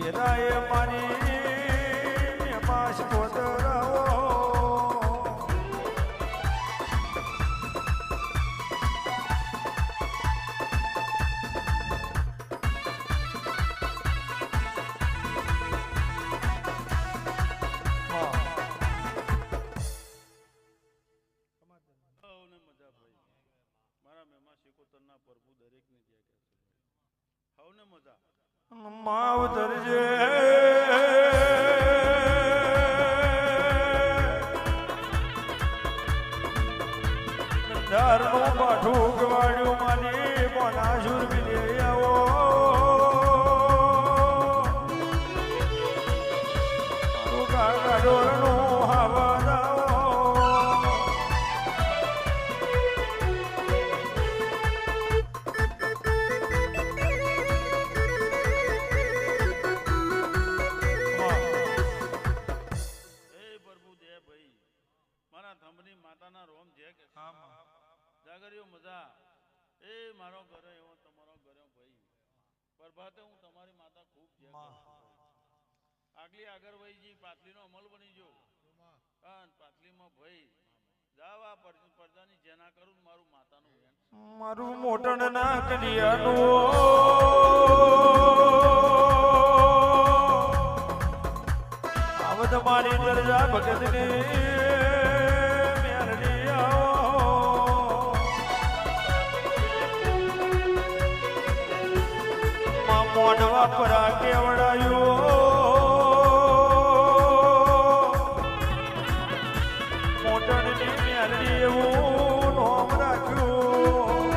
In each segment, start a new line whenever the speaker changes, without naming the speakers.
એરાય મારી મેમાશ કોતરાવો માવતર જે દારનું બાઠું ગવાડ્યું માની બોના શુરબી લે આવો મારું કાકા ડોરનું હવા દાવો
જાગર્યો મજા એ મારો ઘરે એવો તમારો ઘરે ભાઈ પ્રભાતે હું તમારી માતા ખૂબ જય આગલી આગરભાઈજી પાટલીનો અમલ બની ગયો અને પાટલીમાં ભાઈ જાવા પરજાની જેના કરું મારું માતાનું વેણ
મારું મોટણ ના કડિયાનું આવત મારી દરજા ભગતની મોઢવા પરા કેવડાયું મોટણની મેલડી એવું નોમ રાખ્યું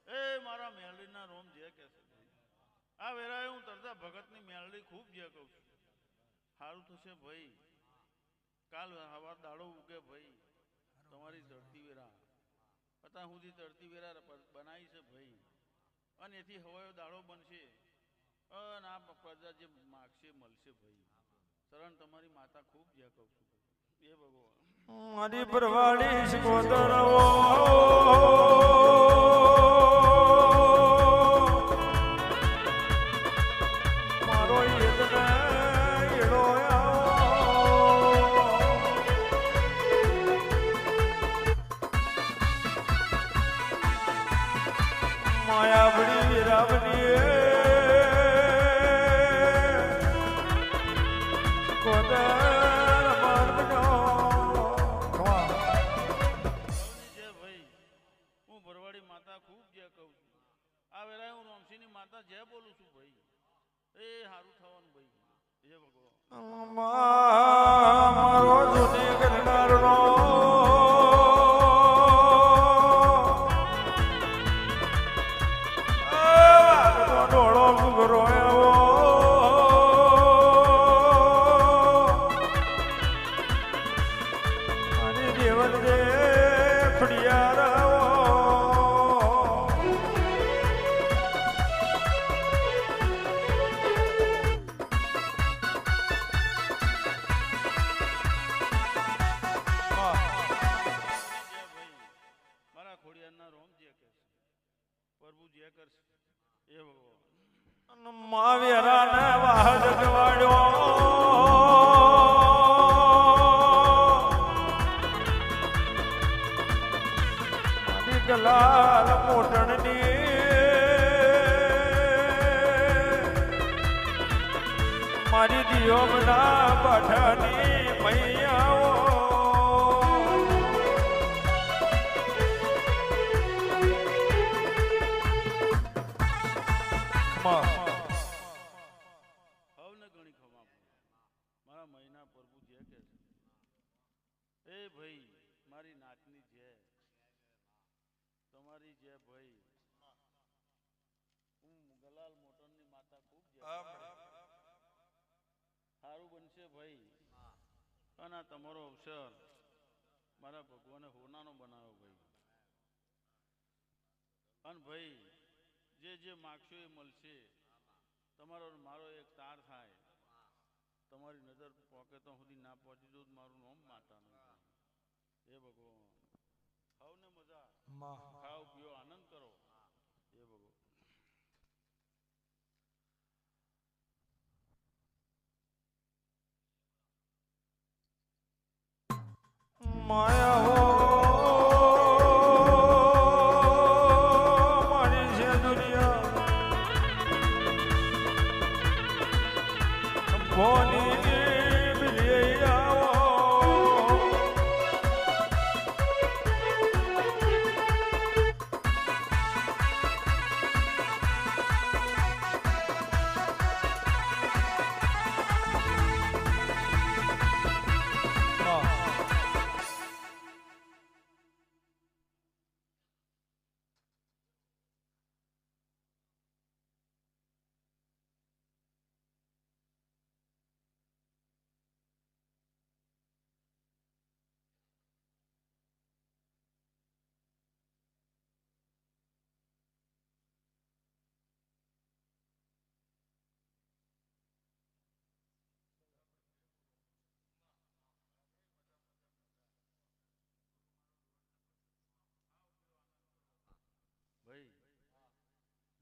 એ મારા મેલડીના રોમ જે કે છે આ વેરાએ હું તરતા ભગતની મેલડી ખૂબ જે કહું છું સારું થશે ભાઈ કાલ હવાર દાડો ઉગે ભાઈ તમારી ધરતી વેરા અત્યાર સુધી તરતી વેરા બનાવી છે ભાઈ અને એથી હવાયો દાડો બનશે અને આ પ્રજા જે માગશે મળશે ભાઈ શરણ તમારી માતા ખૂબ જે કહું છું એ ભગવાન
મારી પરવાળી શિકોતરવો મારો યજ્ઞ એડો માયાવડી વીરાવડી કોદર મારનો
જે ભાઈ હું ભરવાડી માતા ખૂબ જે કહું છું આ વેરાય હું રોમસીની માતા જે બોલું છું ભાઈ એ સારું થવાનું ભાઈ જય ભગવાન
મારો જૂની ગરનારનો ડોળો ગુગરો એવો અને દેવલ દે ફડિયારાવો
મારા ખોડિયારના રોમ જે કે પ્રભુ જે કરશે એ ભગવાન
માવેરાને વાહજ ગવાડ્યો મારી ગલાલ મોટણની મારી દિયોમના બાઠાની મૈયાઓ
હવને ઘણી ખમા મારા મહિના પ્રભુ જે કે એ ભાઈ મારી નાતની જે તમારી જે ભાઈ હું ગલાલ મોટરની માતા ખૂબ જે સારું બનશે ભાઈ અને આ તમારો અવસર મારા ભગવાને હોનાનો બનાવ્યો ભાઈ અને ભાઈ જે માગશો એ મળશે તમારો મારો એક તાર થાય તમારી નજર પોકે તો સુધી ના પહોંચી દઉં મારું નામ માતાનું હે ભગવાન ખાવ ને મજા ખાઓ પીઓ આનંદ કરો હે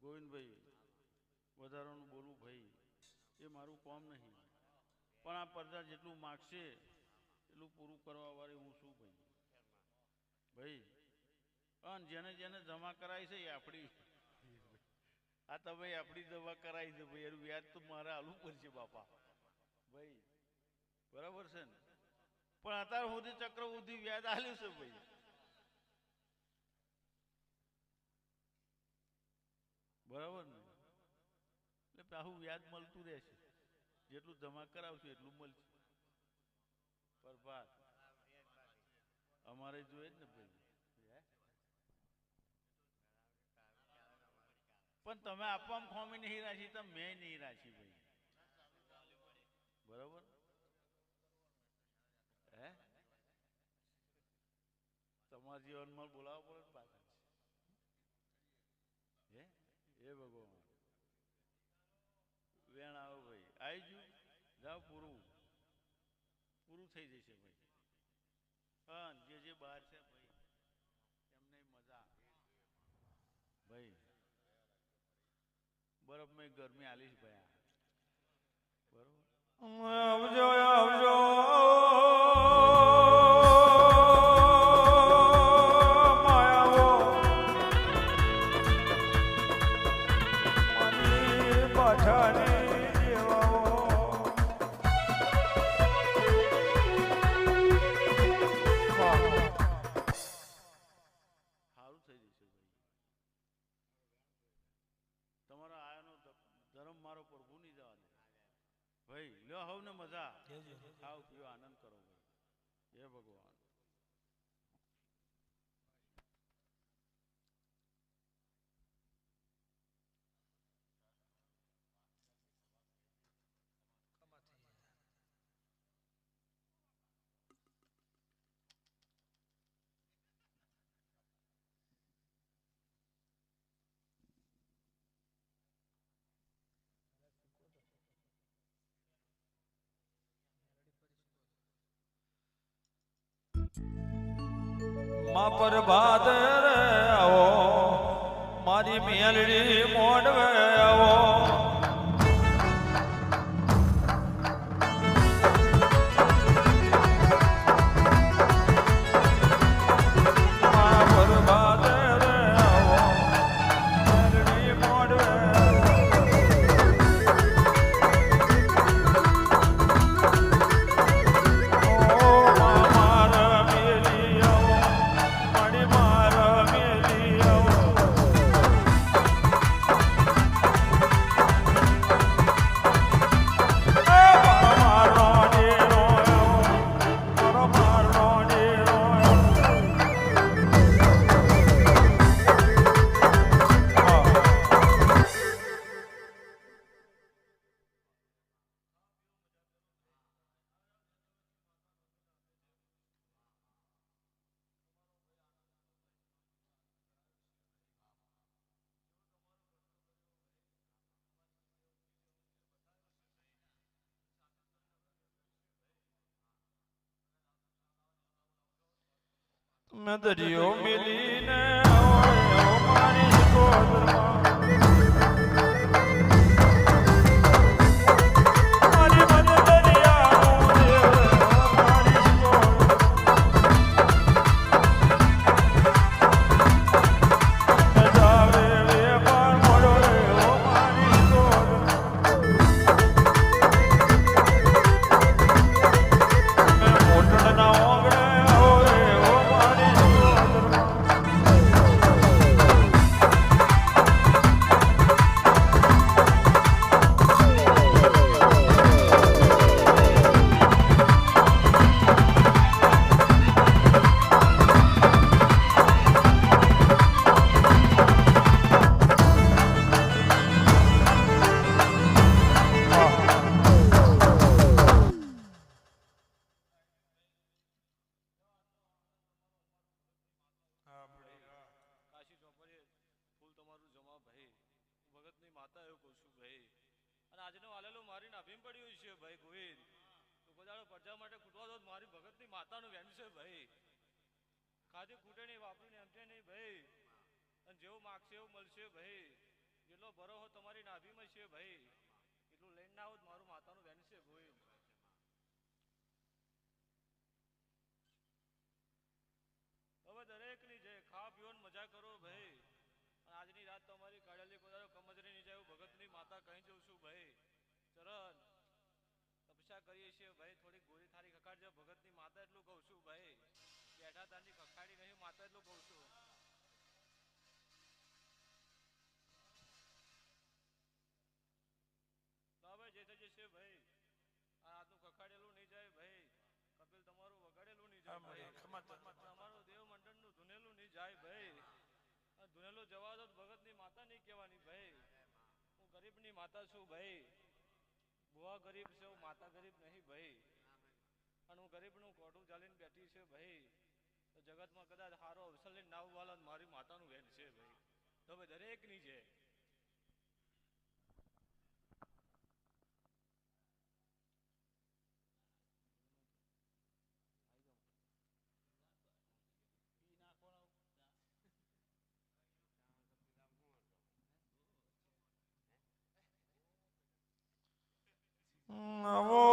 ગોવિંદભાઈ વધારાનું બોલવું ભાઈ એ મારું કામ નહીં, પણ આ પડદા જેટલું માગશે એટલું પૂરું કરવા વાળી હું શું ભાઈ? ભાઈ અને જેને જેને જમા કરાવી છે એ આપણી, આ તમે આપણી જમા કરાવી છે ભાઈ, એનું વ્યાજ તો મારે આલવું પડશે બાપા ભાઈ, બરાબર છે ને? પણ અત્યાર સુધી ચક્રવૃદ્ધિ વ્યાજ આલ્યું છે ભાઈ, બરાબર ને? એટલે પાછું વ્યાજ મળતું રહેશે, જેટલું જમા કરાવશું એટલું મળશે. પ્રભાત અમારે જોઈએ જ ને ભાઈ, પણ તમે આપવામાં ખોમી નહીં રાખી, તો મેં નહીં રાખી ભાઈ, બરાબર? હે તમારા જીવનમાં બોલાવવા પડે પાછા, હે એ ભગવાન વેણ આવો ભાઈ, આવી ગયું જાઓ, પૂરું પૂરું થઈ જશે ભાઈ. હા, જે બહાર છે ભાઈ એમને મજા ભાઈ, બરફ મેં ગરમી આલીશ ભાઈ, બરોબર?
આવજો આવજો માયાવો મારી પાછાની જેવાઓ
સારું થઈ જશે ભાઈ. તમારા આયાનો ધર્મ મારો પ્રભુ નહીં જવા દે ભાઈ. લ્યો હવ ને મજા, ખાઓ પીઓ આનંદ કરો ભાઈ, હે ભગવાન.
માં પ્રભાત રે આવો મારી મેલડી મોડવે આવો માં પ્રભાત રે આવો મેલડી મોડવે મેં દરિયો મિલીને મારી ગોદરમાં મારી મને દરિયાનું દેવ મારી ગોદ જાવે વેપાર મળો રે ઓ મારી ગોદ મેં મોટણના ઓગળે આવો રે ઓ મારી
આજનો વાલેલો મારી નાભીમ પડ્યું છે ભાઈ ગોવિંદ, તો કોદાળો પ્રજા માટે ખૂટવા દો મારી ભગતની માતાનું વેણ છે ભાઈ. ખાધી ખૂટે નહીં, વાપરીને એમ છે નહીં ભાઈ, અને જેવું માગશે એવું મળશે ભાઈ. જેટલો ભરોહો તમારી નાભીમાં છે ભાઈ એટલું લઈને ના આવું મારું માતાનું વેન છે ગોવિંદ. હવે દરેકની જય ખાવા પીવાની મજા કરો ભાઈ. અને આજની રાત તમારી કાઢેલી કોદારો કમજરી નહીં જાય ભગતની માતા કહી જઉં છું ભાઈ. ચરણ તપસ્યા કરીએ છીએ ભાઈ થોડીક ગોરી થાળી ખખાડજો ભગતની માતા એટલું કહું છું ભાઈ. બેઠા તારની ખખાડી નહીં માતા એટલું કહું છું. જે થઈ જશે ભાઈ આ આજનું ખખાડેલું નહીં જાય ભાઈ. કપિલ તમારું વગાડેલું નહીં જાય ભાઈ. તમારું દેવ મંડળનું ધુનેલું નહીં જાય ભાઈ. ધુનેલું જવા દો ભગતની માતા નહીં કહેવાની ભાઈ. હું ગરીબની માતા છું ભાઈ. બુઆ ગરીબ છે હું માતા ગરીબ નહીં ભાઈ. અને હું ગરીબનું કોઠું ચાલીને બેઠી છે ભાઈ. તો જગતમાં કદાચ સારો અવસર લઈને ના ઉવાલા મારી માતાનું વેન છે ભાઈ. તો ભાઈ દરેકની છે.
નવો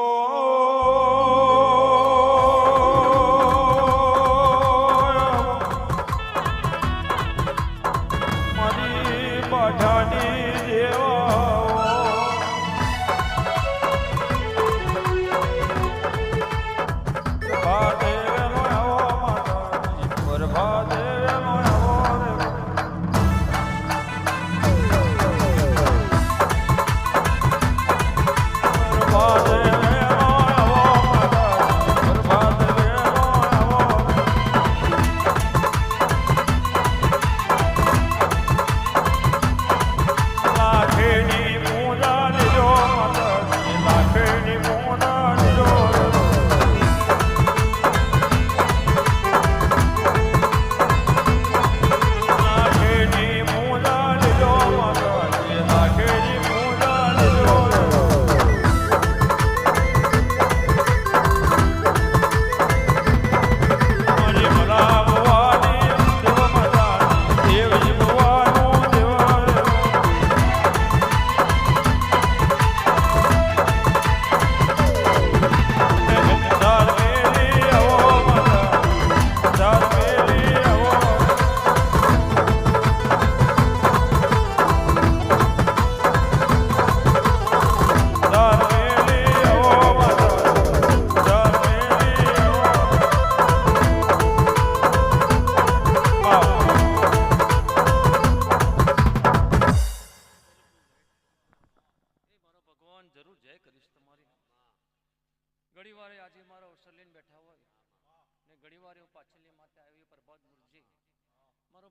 મારી બાઠાની દેવા ભાદેવનો આવો માતાજી પર ભાદેવનો આવો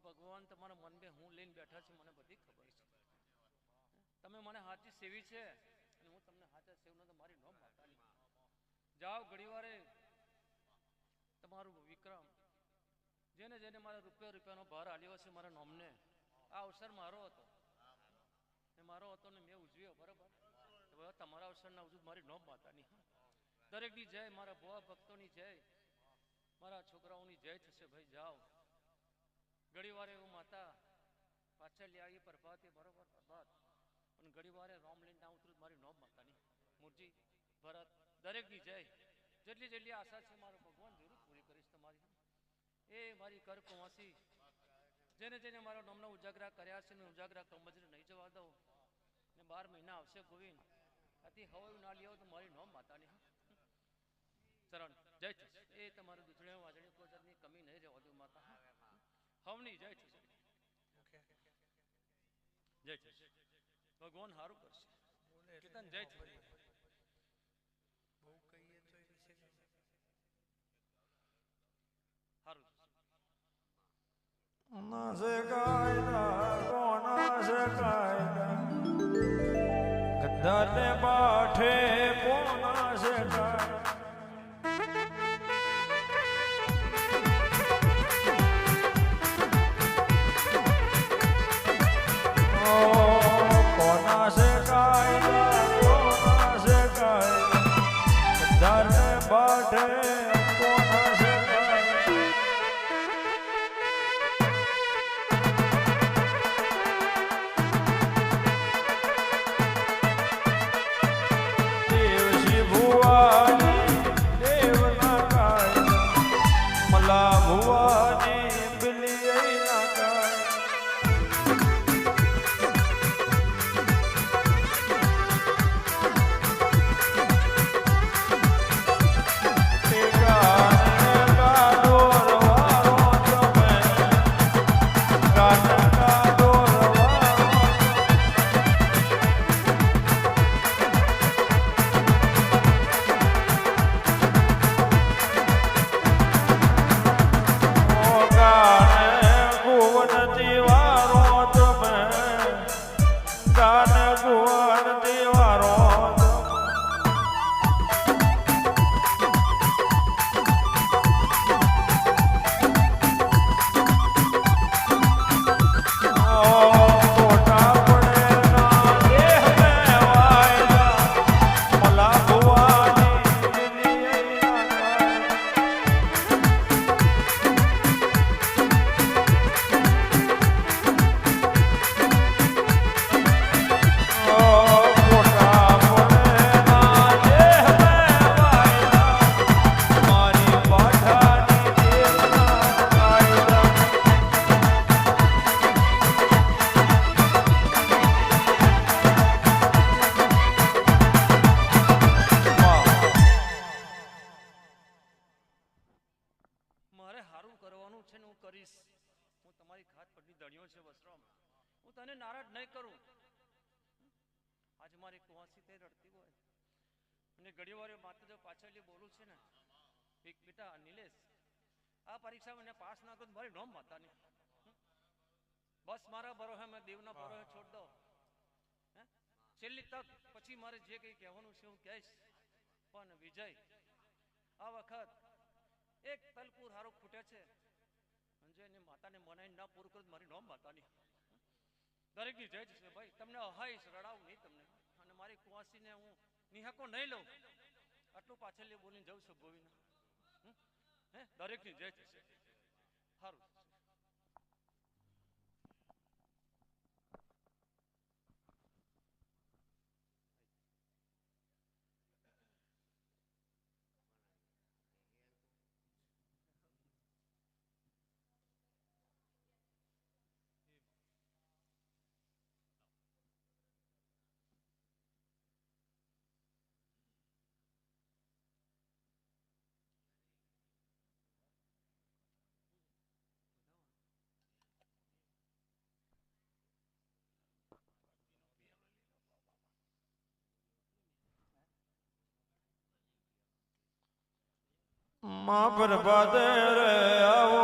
ભગવાન તમારા મન બે હું લઈને બેઠા છું મને બધી ખબર છે. તમે મને હાથી સેવી છે અને હું તમને હાથે સેવનો તો મારી નોમ માતાની. જાઓ ઘડીવારે તમારું વિક્રમ જેને જેને મારા રૂપિયાનો ભાર આલ્યો છે મારા નોમને આ અવસર મારો હતો ને મેં ઉજવ્યો બરાબર. તમારા અવસરના ઉજવ મારી નોમ માતાની. દરેકની જય મારા ભુવા ભક્તોની જય મારા છોકરાઓની જય થશે ભાઈ. જાઓ ઘડી વારે એવું માતા પાછળ લઈ આવી પ્રભાતે બરોબર પ્રભાત અને ઘડી વારે રામ લઈને ના ઉતરું મારી નોમ માતાની. મૂર્તિ ભરત દરેકની જય જેટલી જેટલી આશા છે મારો ભગવાન જરૂર પૂરી કરીશ તમારી. એ મારી કર કુંવાસી જેને જેને મારા નામના ઉજાગરા કર્યા છે ને ઉજાગરા કમજરી નહીં જવા દઉં ને 12 મહિના આવશે ગોવિંદ આથી હવાયું ના લ્યો તો મારી નોમ માતાની. ચરણ જય થશે એ તમારું દૂધણે વાજણી કોઈ જાતની કમી નહીં રહેવા દઉં માતા. હવની જય થશે જય થશે ભગવાન સારું કરશે. કીર્તન જય થશે સારું
ના સે કાયદા કોના સે કાયદા ગદ્દાને બાઠે કોના સે કાયદા કોના સે કાયદા કોના સે કાયદા ગદ્દાને બાઠે કોના સે
છે વસરામ, હું તને નારાજ નહીં કરું. આજે મારી કુવાસી તે રડતી હોય અને ઘણી વાર માત્ર જો પાછળ બોલું છે ને, એક બેટા નિલેશ, આ પરીક્ષામાં મને પાસ ના કરું મારી નોમ માતાની, બસ મારા ભરોસે મેં દેવના ભરોસે છોડ દો. છેલ્લી તક, પછી મારે જે કંઈ કહેવાનું છે હું કહીશ. પણ વિજય, આ વખત એક તલપુર હારો ખૂટે છે, અને એની માતાને મનાઈ ના પૂરું કરું મારી નોમ માતાની. દરેકની જય છે ભાઈ, તમને અહાઈશ રડાવું નહીં તમને, અને મારી કુવાસીને હું નિહાકો નહીં લઉં. આટલું પાછળ બોલીને જઉં છું ભોવીને. દરેકની જય છે. સારું.
માં પ્રભાતે રે આવો,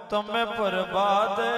તમે પ્રભાતે